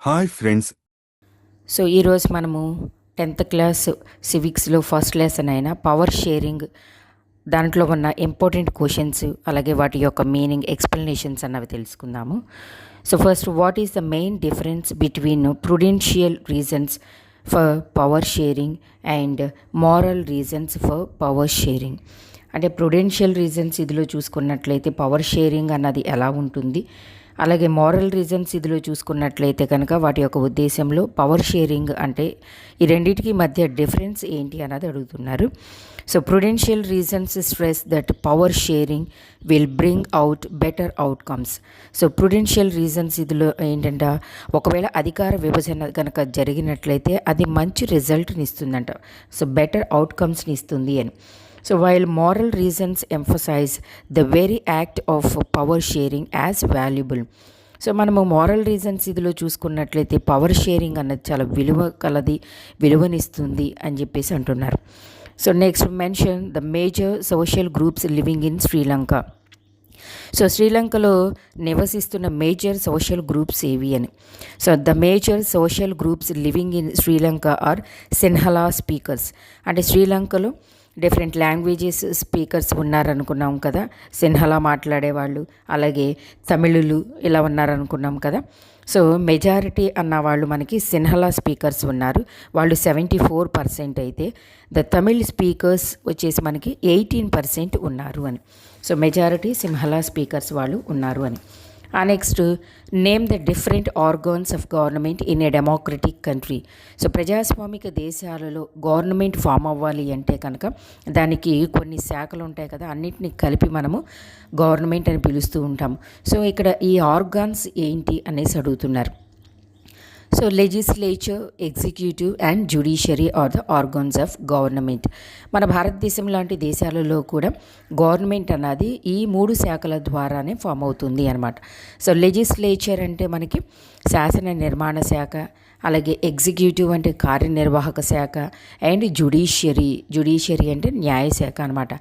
Hi friends. So ఈరోజు మనము 10th class సివిక్స్లో first lesson అయిన పవర్ షేరింగ్ దాంట్లో ఉన్న ఇంపార్టెంట్ క్వశ్చన్స్ అలాగే వాటి యొక్క మీనింగ్ ఎక్స్ప్లెనేషన్స్ అన్నవి తెలుసుకుందాము. So first, what is the main difference between Prudential reasons for power sharing and moral reasons for power sharing? అంటే ప్రుడెన్షియల్ రీజన్స్ ఇదిలో చూసుకున్నట్లయితే పవర్ షేరింగ్ అన్నది ఎలా ఉంటుంది, అలాగే మారల్ రీజన్స్ ఇదిలో చూసుకున్నట్లయితే కనుక వాటి యొక్క ఉద్దేశంలో పవర్ షేరింగ్ అంటే ఈ రెండింటికి మధ్య డిఫరెన్స్ ఏంటి అన్నది అడుగుతున్నారు. So Prudential reasons stress that power sharing will bring out better outcomes. So Prudential reasons ఇదిలో ఏంటంటే ఒకవేళ అధికార విభజన కనుక జరిగినట్లయితే అది మంచి రిజల్ట్ని ఇస్తుందంట, సో బెటర్ అవుట్కమ్స్ని ఇస్తుంది అని. So while moral reasons emphasize the very act of power sharing as valuable. So మనము మారల్ రీజన్స్ ఇదిలో చూసుకున్నట్లయితే పవర్ షేరింగ్ అన్నది చాలా విలువనిస్తుంది అని చెప్పేసి అంటున్నారు. So next, mention the major social groups living in Sri Lanka. So శ్రీలంకలో నివసిస్తున్న మేజర్ సోషల్ గ్రూప్స్ ఏవి అని. So the major social groups living in Sri Lanka are Sinhala speakers. అంటే శ్రీలంకలో డిఫరెంట్ లాంగ్వేజెస్ స్పీకర్స్ ఉన్నారనుకున్నాం కదా, సిన్హలా మాట్లాడేవాళ్ళు, అలాగే తమిళులు ఇలా ఉన్నారనుకున్నాం కదా. సో మెజారిటీ అన్న వాళ్ళు మనకి సిన్హలా స్పీకర్స్ ఉన్నారు, వాళ్ళు 74% అయితే ద తమిళ్ స్పీకర్స్ వచ్చేసి మనకి 18% ఉన్నారు అని. సో మెజారిటీ సిన్హలా స్పీకర్స్ వాళ్ళు ఉన్నారు అని. Next, name the different organs of government in a democratic country. So ప్రజాస్వామిక దేశాలలో గవర్నమెంట్ ఫామ్ అవ్వాలి అంటే కనుక దానికి కొన్ని శాఖలు ఉంటాయి కదా, అన్నిటిని కలిపి మనము గవర్నమెంట్ అని పిలుస్తూ ఉంటాము. సో ఇక్కడ ఈ ఆర్గాన్స్ ఏంటి అనేసి అడుగుతున్నారు. So legislature, executive and judiciary are the organs of government. మన భారతదేశం లాంటి దేశాలలో కూడా గవర్నమెంట్ అన్నది ఈ 3 శాఖల ద్వారానే ఫామ్ అవుతుంది అనమాట. సో లెజిస్లేచర్ అంటే మనకి శాసన నిర్మాణ శాఖ, అలాగే ఎగ్జిక్యూటివ్ అంటే కార్యనిర్వాహక శాఖ, అండ్ జ్యుడిషియరీ అంటే న్యాయశాఖ అనమాట.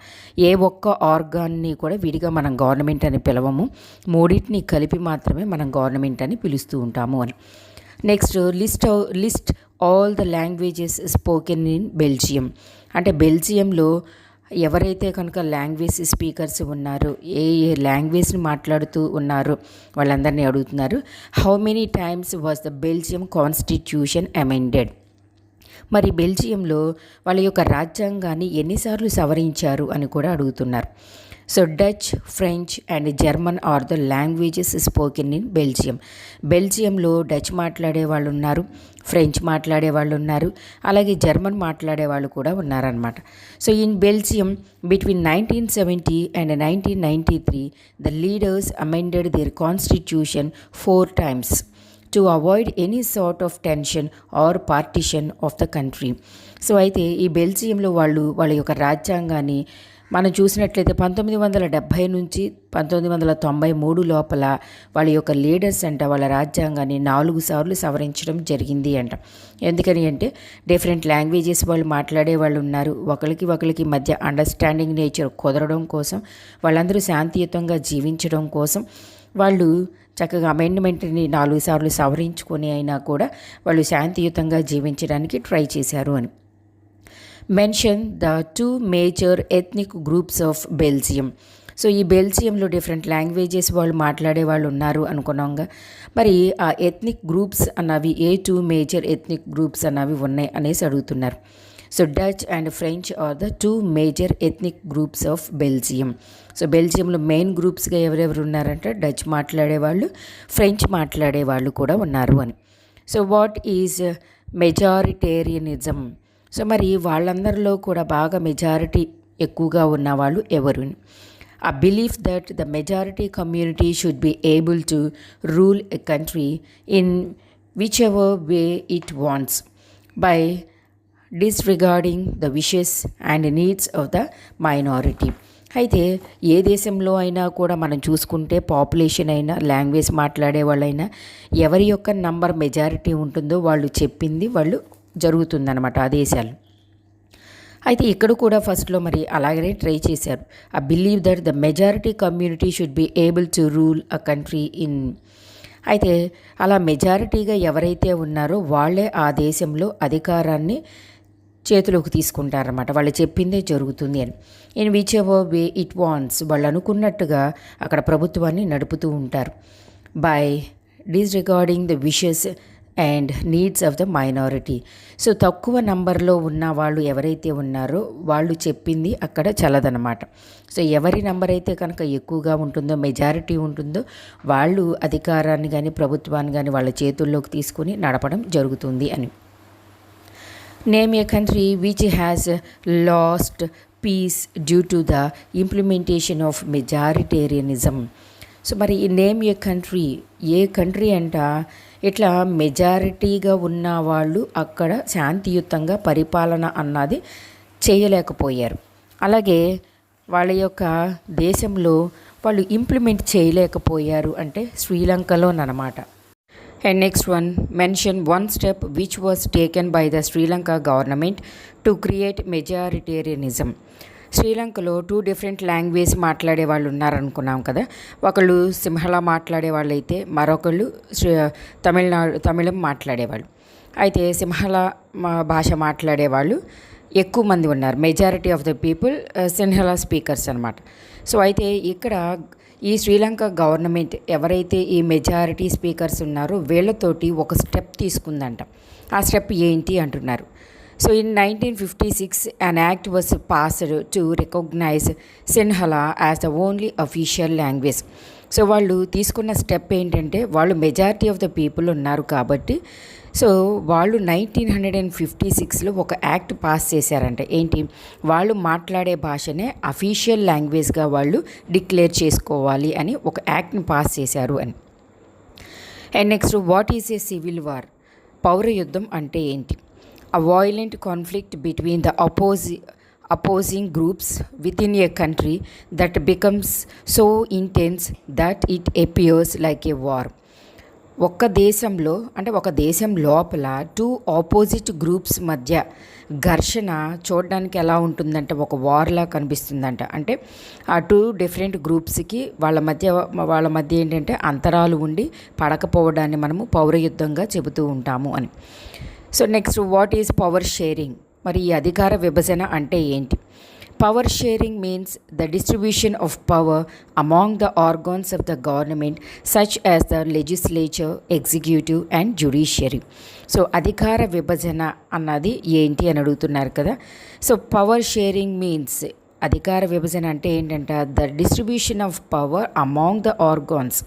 ఏ ఒక్క ఆర్గాన్ని కూడా విడిగా మనం గవర్నమెంట్ అని పిలవము, మూడింటిని కలిపి మాత్రమే మనం గవర్నమెంట్ అని పిలుస్తూ ఉంటాము అని. Next, list all the languages spoken in Belgium. అంటే బెల్జియంలో ఎవరైతే కనుక లాంగ్వేజ్ స్పీకర్స్ ఉన్నారో, ఏ లాంగ్వేజ్ని మాట్లాడుతూ ఉన్నారో వాళ్ళందరినీ అడుగుతున్నారు. How many times was the Belgium constitution amended. మరి బెల్జియంలో వాళ్ళ యొక్క రాజ్యాంగాన్ని ఎన్నిసార్లు సవరించారు అని కూడా అడుగుతున్నారు. So Dutch, French and German are the languages spoken in Belgium. బెల్జియంలో డచ్ మాట్లాడే వాళ్ళు ఉన్నారు, ఫ్రెంచ్ మాట్లాడే వాళ్ళు ఉన్నారు, అలాగే జర్మన్ మాట్లాడే వాళ్ళు కూడా ఉన్నారనమాట. So in Belgium between 1970 and 1993 the leaders amended their constitution 4 times to avoid any sort of tension or partition of the country. So అయితే ఈ బెల్జియంలో వాళ్ళ యొక్క రాజ్యాంగాన్ని మనం చూసినట్లయితే 1970 నుంచి 1993 లోపల వాళ్ళ యొక్క లీడర్స్ అంట వాళ్ళ రాజ్యాంగాన్ని 4 సార్లు సవరించడం జరిగింది అంట. ఎందుకని అంటే డిఫరెంట్ లాంగ్వేజెస్ వాళ్ళు మాట్లాడే వాళ్ళు ఉన్నారు, ఒకరికి మధ్య అండర్స్టాండింగ్ నేచర్ కుదరడం కోసం, వాళ్ళందరూ శాంతియుతంగా జీవించడం కోసం వాళ్ళు చక్కగా అమెండ్మెంట్ని 4 సార్లు సవరించుకొని అయినా కూడా వాళ్ళు శాంతియుతంగా జీవించడానికి ట్రై చేశారు అని. Mention the 2 major ethnic groups of Belgium. So ఈ బెల్జియంలో డిఫరెంట్ లాంగ్వేజెస్ వాళ్ళు మాట్లాడే వాళ్ళు ఉన్నారు అనుకున్నాంగా, మరి ఆ ఎథ్నిక్ గ్రూప్స్ అన్నవి ఏ 2 మేజర్ ఎథ్నిక్ గ్రూప్స్ అన్నవి ఉన్నాయి అనేసి అడుగుతున్నారు. So Dutch and French are the 2 major ethnic groups of Belgium. So బెల్జియంలో మెయిన్ గ్రూప్స్గా ఎవరెవరు ఉన్నారంటే డచ్ మాట్లాడేవాళ్ళు, ఫ్రెంచ్ మాట్లాడేవాళ్ళు కూడా ఉన్నారు అని. So what is majoritarianism. So మరి వాళ్ళందరిలో కూడా బాగా మెజారిటీ ఎక్కువగా ఉన్నవాళ్ళు ఎవరు? A belief that the majority community should be able to rule a country in whichever way it wants by disregarding the wishes and needs of the minority. అయితే ఏ దేశంలో అయినా కూడా మనం చూసుకుంటే పాపులేషన్ అయినా, లాంగ్వేజ్ మాట్లాడే వాళ్ళైనా ఎవరి యొక్క నంబర్ మెజారిటీ ఉంటుందో వాళ్ళు చెప్పింది వాళ్ళు జరుగుతుందన్నమాట ఆ దేశాలు. అయితే ఇక్కడ కూడా ఫస్ట్లో మరి అలాగనే ట్రై చేశారు. I believe that the majority community should be able to rule a country in అయితే అలా మెజారిటీగా ఎవరైతే ఉన్నారో వాళ్ళే ఆ దేశంలో అధికారాన్ని చేతిలోకి తీసుకుంటారన్నమాట. వాళ్ళు చెప్పిందే జరుగుతుంది అని. In whichever way it wants, వాళ్ళు అనుకున్నట్టుగా అక్కడ ప్రభుత్వాన్ని నడుపుతూ ఉంటారు. By disregarding the wishes and needs of the minority. So తక్కువ నంబర్లో ఉన్న వాళ్ళు ఎవరైతే ఉన్నారో వాళ్ళు చెప్పింది అక్కడ చల్లదనమాట. సో ఎవరి నంబర్ అయితే కనుక ఎక్కువగా ఉంటుందో, మెజారిటీ ఉంటుందో, వాళ్ళు అధికారాన్ని కానీ ప్రభుత్వాన్ని కానీ వాళ్ళ చేతుల్లోకి తీసుకుని నడపడం జరుగుతుంది అని. Name a country which has lost peace due to the implementation of majoritarianism. So మరి ఈ name a country, a country అంట ఇట్లా మెజారిటీగా ఉన్న వాళ్ళు అక్కడ శాంతియుతంగా పరిపాలన అన్నది చేయలేకపోయారు. అలాగే వాళ్ళ యొక్క దేశంలో వాళ్ళు ఇంప్లిమెంట్ చేయలేకపోయారు అంటే శ్రీలంకలోనమాట. And next one, mention one step which was taken by the Sri Lanka government to create majoritarianism. శ్రీలంకలో 2 డిఫరెంట్ లాంగ్వేజ్ మాట్లాడే వాళ్ళు ఉన్నారనుకున్నాం కదా. ఒకళ్ళు సింహళ మాట్లాడే వాళ్ళు అయితే మరొకళ్ళు తమిళం మాట్లాడేవాళ్ళు. అయితే సింహళ భాష మాట్లాడేవాళ్ళు ఎక్కువ మంది ఉన్నారు. Majority of the people Sinhala speakers అనమాట. సో అయితే ఇక్కడ ఈ శ్రీలంక గవర్నమెంట్ ఎవరైతే ఈ మెజారిటీ స్పీకర్స్ ఉన్నారో వీళ్ళతోటి ఒక స్టెప్ తీసుకుందంట. ఆ స్టెప్ ఏంటి అంటున్నారు. So in 1956 an act was passed to recognize Sinhala as the only official language. So వాళ్ళు తీసుకున్న స్టెప్ ఏంటంటే వాళ్ళు మెజారిటీ ఆఫ్ ద పీపుల్ ఉన్నారు కాబట్టి సో వాళ్ళు 1956లో ఒక యాక్ట్ పాస్ చేశారంట. ఏంటి, వాళ్ళు మాట్లాడే భాషనే అఫీషియల్ లాంగ్వేజ్గా వాళ్ళు డిక్లేర్ చేసుకోవాలి అని ఒక యాక్ట్ని పాస్ చేశారు అని. And next, what is a civil war? పౌర యుద్ధం అంటే ఏంటి? A violent conflict between the opposing groups within a country that becomes so intense that it appears like a war. ఒక దేశంలో అంటే ఒక దేశం లోపల 2 ఆపోజిట్ గ్రూప్స్ మధ్య ఘర్షణ చూడడానికి ఎలా ఉంటుందంటే ఒక వార్లా కనిపిస్తుందంట. అంటే ఆ 2 డిఫరెంట్ గ్రూప్స్కి వాళ్ళ మధ్య ఏంటంటే అంతరాలు ఉండి పడకపోవడాన్ని మనము పౌరయుద్ధంగా చెబుతూ ఉంటాము అని. So next, what is power sharing? మరి ఈ అధికార విభజన అంటే ఏంటి? Power sharing means the distribution of power among the organs of the government such as the legislature, executive and judiciary. So అధికార విభజన అన్నది ఏంటి అని అడుగుతున్నారు కదా. సో పవర్ షేరింగ్ మీన్స్ అధికార విభజన అంటే ఏంటంటే the distribution of power among the organs.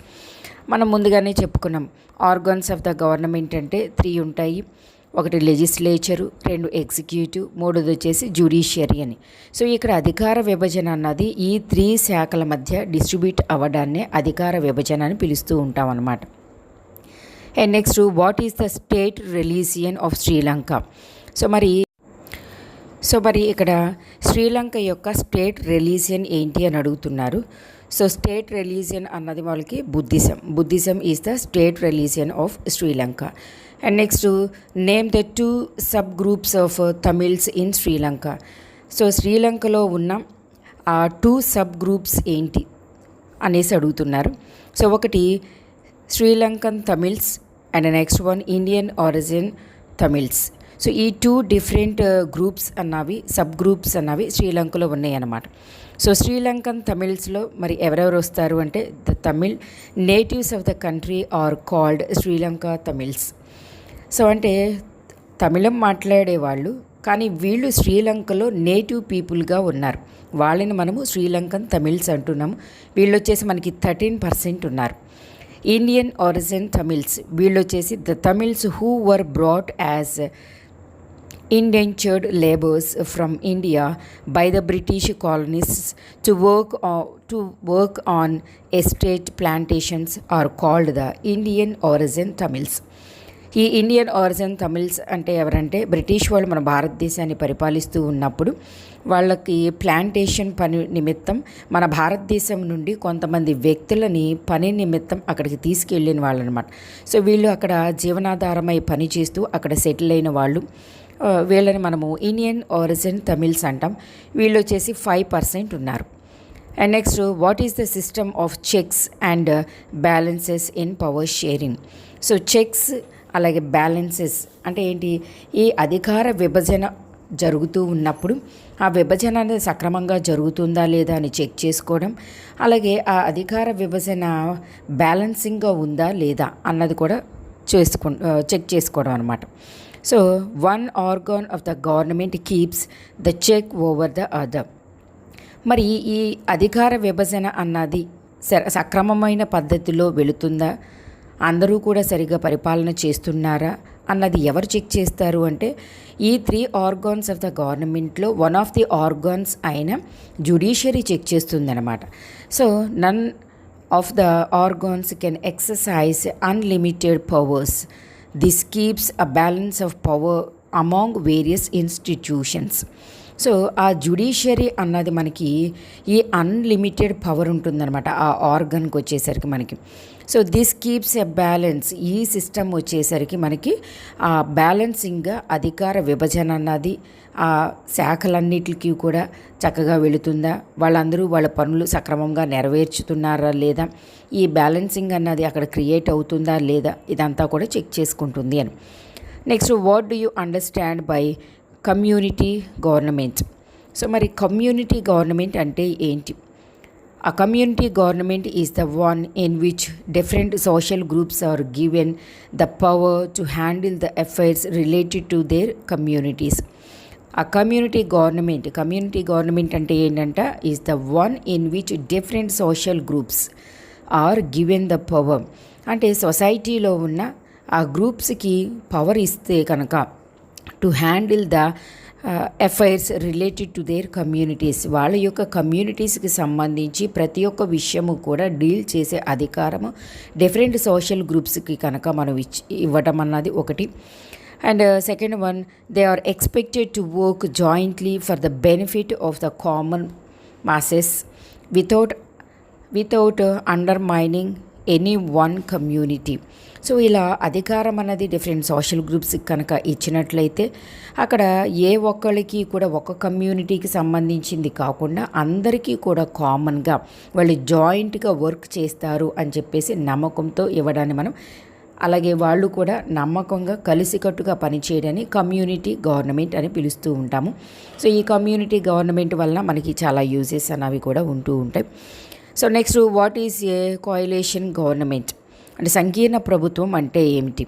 మనం ముందుగానే చెప్పుకున్నాం ఆర్గాన్స్ ఆఫ్ ద గవర్నమెంట్ అంటే 3 ఉంటాయి. ఒకటి లెజిస్లేచరు, 2 ఎగ్జిక్యూటివ్, 3ది వచ్చేసి జ్యుడిషియరీ అని. సో ఇక్కడ అధికార విభజన అన్నది ఈ 3 శాఖల మధ్య డిస్ట్రిబ్యూట్ అవ్వడాన్నే అధికార విభజన అని పిలుస్తూ ఉంటాం అన్నమాట. And next, what is the state religion of Sri Lanka? So మరి ఇక్కడ శ్రీలంక యొక్క స్టేట్ రిలీజియన్ ఏంటి అని అడుగుతున్నారు. సో స్టేట్ రిలీజియన్ అన్నది వాళ్ళకి Buddhism is the state religion of Sri Lanka. And next, name the 2 sub groups of Tamils in Sri Lanka. So శ్రీలంకలో ఉన్న ఆ 2 సబ్ గ్రూప్స్ ఏంటి అనేసి అడుగుతున్నారు. సో ఒకటి Sri Lankan Tamils and next one Indian origin Tamils. So ఈ 2 డిఫరెంట్ గ్రూప్స్ అన్నవి సబ్ గ్రూప్స్ అన్నవి శ్రీలంకలో ఉన్నాయి అన్నమాట. సో శ్రీలంకన్ తమిళ్స్లో మరి ఎవరెవరు వస్తారు అంటే the Tamil natives of the country are called Sri Lanka Tamils. So అంటే తమిళం మాట్లాడేవాళ్ళు కానీ వీళ్ళు శ్రీలంకలో నేటివ్ పీపుల్గా ఉన్నారు. వాళ్ళని మనము శ్రీలంకన్ తమిళ్స్ అంటున్నాము. వీళ్ళు వచ్చేసి మనకి 13% ఉన్నారు. ఇండియన్ ఆరిజిన్ తమిళ్స్ వీళ్ళు వచ్చేసి the Tamils who were brought as indentured laborers from India by the British colonists to work on estate plantations are called the Indian origin Tamils. ఈ ఇండియన్ ఆరిజిన్ తమిళ్స్ అంటే ఎవరంటే British వాళ్ళు మన భారతదేశాన్ని పరిపాలిస్తూ ఉన్నప్పుడు వాళ్ళకి ప్లాంటేషన్ పని నిమిత్తం మన భారతదేశం నుండి కొంతమంది వ్యక్తులని పని నిమిత్తం అక్కడికి తీసుకెళ్ళిన వాళ్ళు అనమాట. సో వీళ్ళు అక్కడ జీవనాధారమై పని చేస్తూ అక్కడ సెటిల్ అయిన వాళ్ళు. వీళ్ళని మనము ఇండియన్ ఆరిజిన్ తమిళ్స్ అంటాం. వీళ్ళు వచ్చేసి 5% ఉన్నారు. And next what is the system of checks and balances in power sharing. So checks అలాగే బ్యాలెన్సెస్ అంటే ఏంటి, ఈ అధికార విభజన జరుగుతూ ఉన్నప్పుడు ఆ విభజన అనేది సక్రమంగా జరుగుతుందా లేదా అని చెక్ చేసుకోవడం, అలాగే ఆ అధికార విభజన బ్యాలెన్సింగ్గా ఉందా లేదా అన్నది కూడా చెక్ చేసుకోవడం అనమాట. So one organ of the government keeps the check over the other. మరి ఈ అధికార విభజన అన్నది సక్రమమైన పద్ధతిలో వెళుతుందా, అందరూ కూడా సరిగ్గా పరిపాలన చేస్తున్నారా అన్నది ఎవరు చెక్ చేస్తారు అంటే ఈ 3 ఆర్గాన్స్ ఆఫ్ ద గవర్నమెంట్లో వన్ ఆఫ్ ది ఆర్గాన్స్ అయిన జ్యుడిషియరీ చెక్ చేస్తుందన్నమాట. So none of the organs can exercise unlimited powers. This keeps a balance of power among various institutions. So ఆ జ్యుడిషియరీ అన్నది మనకి ఈ అన్లిమిటెడ్ పవర్ ఉంటుందన్నమాట ఆ ఆర్గన్కి వచ్చేసరికి మనకి. So this keeps a balance. ఈ సిస్టమ్ వచ్చేసరికి మనకి ఆ బ్యాలెన్సింగ్గా అధికార విభజన అన్నది ఆ శాఖలన్నిటికీ కూడా చక్కగా వెళుతుందా, వాళ్ళందరూ వాళ్ళ పనులు సక్రమంగా నెరవేర్చుతున్నారా లేదా, ఈ బ్యాలెన్సింగ్ అన్నది అక్కడ క్రియేట్ అవుతుందా లేదా, ఇదంతా కూడా చెక్ చేసుకుంటుంది అని. Next what do you understand by community government. So మరి కమ్యూనిటీ గవర్నమెంట్ అంటే ఏంటి? A community government is the one in which different social groups are given the power to handle the affairs related to their communities. A community government అంటే ఏంటంటే is the one in which different social groups are given the power. అంటే సొసైటీలో ఉన్న ఆ గ్రూప్స్కి power ఇస్తే కనుక to handle the affairs related to their communities. వాళ్ళ యొక్క కమ్యూనిటీస్కి సంబంధించి ప్రతి ఒక్క విషయము కూడా డీల్ చేసే అధికారము డిఫరెంట్ సోషల్ గ్రూప్స్కి కనుక మనం ఇవ్వటం అన్నది ఒకటి. And second one, they are expected to work jointly for the benefit of the common masses without undermining any one community. So ఇలా అధికారం అన్నది డిఫరెంట్ సోషల్ గ్రూప్స్కి కనుక ఇచ్చినట్లయితే అక్కడ ఏ ఒక్కరికి కూడా ఒక కమ్యూనిటీకి సంబంధించింది కాకుండా అందరికీ కూడా కామన్గా వాళ్ళు జాయింట్గా వర్క్ చేస్తారు అని చెప్పేసి నమ్మకంతో ఇవ్వడాన్ని మనం, అలాగే వాళ్ళు కూడా నమ్మకంగా కలిసికట్టుగా పనిచేయడాన్ని కమ్యూనిటీ గవర్నమెంట్ అని పిలుస్తూ ఉంటాము. సో ఈ కమ్యూనిటీ గవర్నమెంట్ వలన మనకి చాలా యూజెస్ అనేవి కూడా ఉంటూ ఉంటాయి. So next what is a coalition government అంటే సంకీర్ణ ప్రభుత్వం అంటే ఏమిటి?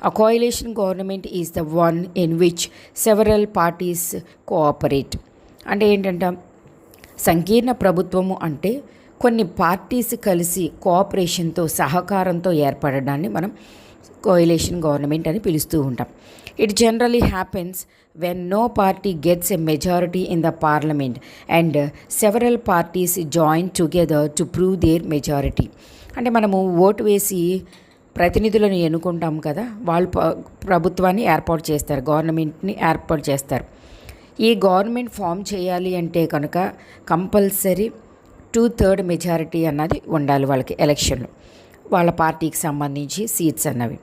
A coalition government is the one in which several parties cooperate. అంటే ఏంటంటే సంకీర్ణ ప్రభుత్వము అంటే కొన్ని పార్టీస్ కలిసి కోఆపరేషన్తో సహకారంతో ఏర్పడడాన్ని మనం కోయలేషన్ గవర్నమెంట్ అని పిలుస్తూ ఉంటాం. It generally happens when no party gets a majority in the parliament and several parties join together to prove their majority. అంటే మనము ఓటు వేసి ప్రతినిధులను ఎన్నుకుంటాం కదా, వాళ్ళు ప్రభుత్వాన్ని ఏర్పాటు చేస్తారు, గవర్నమెంట్ని ఏర్పాటు చేస్తారు. ఈ గవర్నమెంట్ ఫామ్ చేయాలి అంటే కనుక కంపల్సరీ 2/3 మెజారిటీ అన్నది ఉండాలి వాళ్ళకి ఎలక్షన్లో, వాళ్ళ పార్టీకి సంబంధించి సీట్స్ అన్నవి.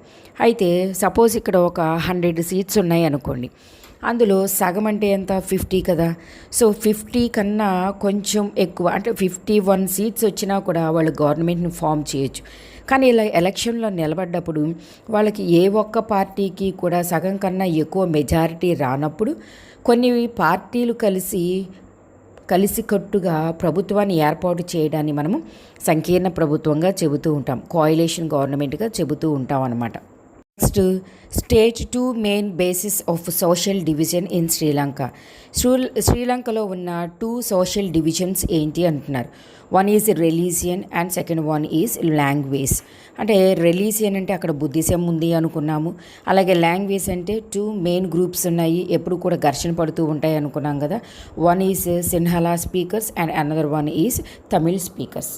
అయితే సపోజ్ ఇక్కడ ఒక 100 సీట్స్ ఉన్నాయి అనుకోండి, అందులో సగం అంటే ఎంత, 50 కదా. సో 50 కన్నా కొంచెం ఎక్కువ అంటే 51 సీట్స్ వచ్చినా కూడా వాళ్ళు గవర్నమెంట్ని ఫామ్ చేయొచ్చు. కానీ ఇలా ఎలక్షన్లో నిలబడ్డప్పుడు వాళ్ళకి ఏ ఒక్క పార్టీకి కూడా సగం కన్నా ఎక్కువ మెజారిటీ రానప్పుడు కొన్ని పార్టీలు కలిసికట్టుగా ప్రభుత్వాన్ని ఏర్పాటు చేయడాన్ని మనము సంకీర్ణ ప్రభుత్వంగా చెబుతూ ఉంటాం, కోయలేషన్ గవర్నమెంట్గా చెబుతూ ఉంటాం అన్నమాట. Next state 2 main basis of social division in Sri Lanka. శ్రీలంకలో ఉన్న 2 సోషల్ డివిజన్స్ ఏంటి అంటున్నారు. One is religion and second one is language. అంటే రిలీజియన్ అంటే అక్కడ బుద్ధిజం ఉంది అనుకున్నాము, అలాగే లాంగ్వేజ్ అంటే 2 మెయిన్ గ్రూప్స్ ఉన్నాయి, ఎప్పుడు కూడా ఘర్షణ పడుతూ ఉంటాయి అనుకున్నాం కదా. One is Sinhala speakers and another one is Tamil speakers.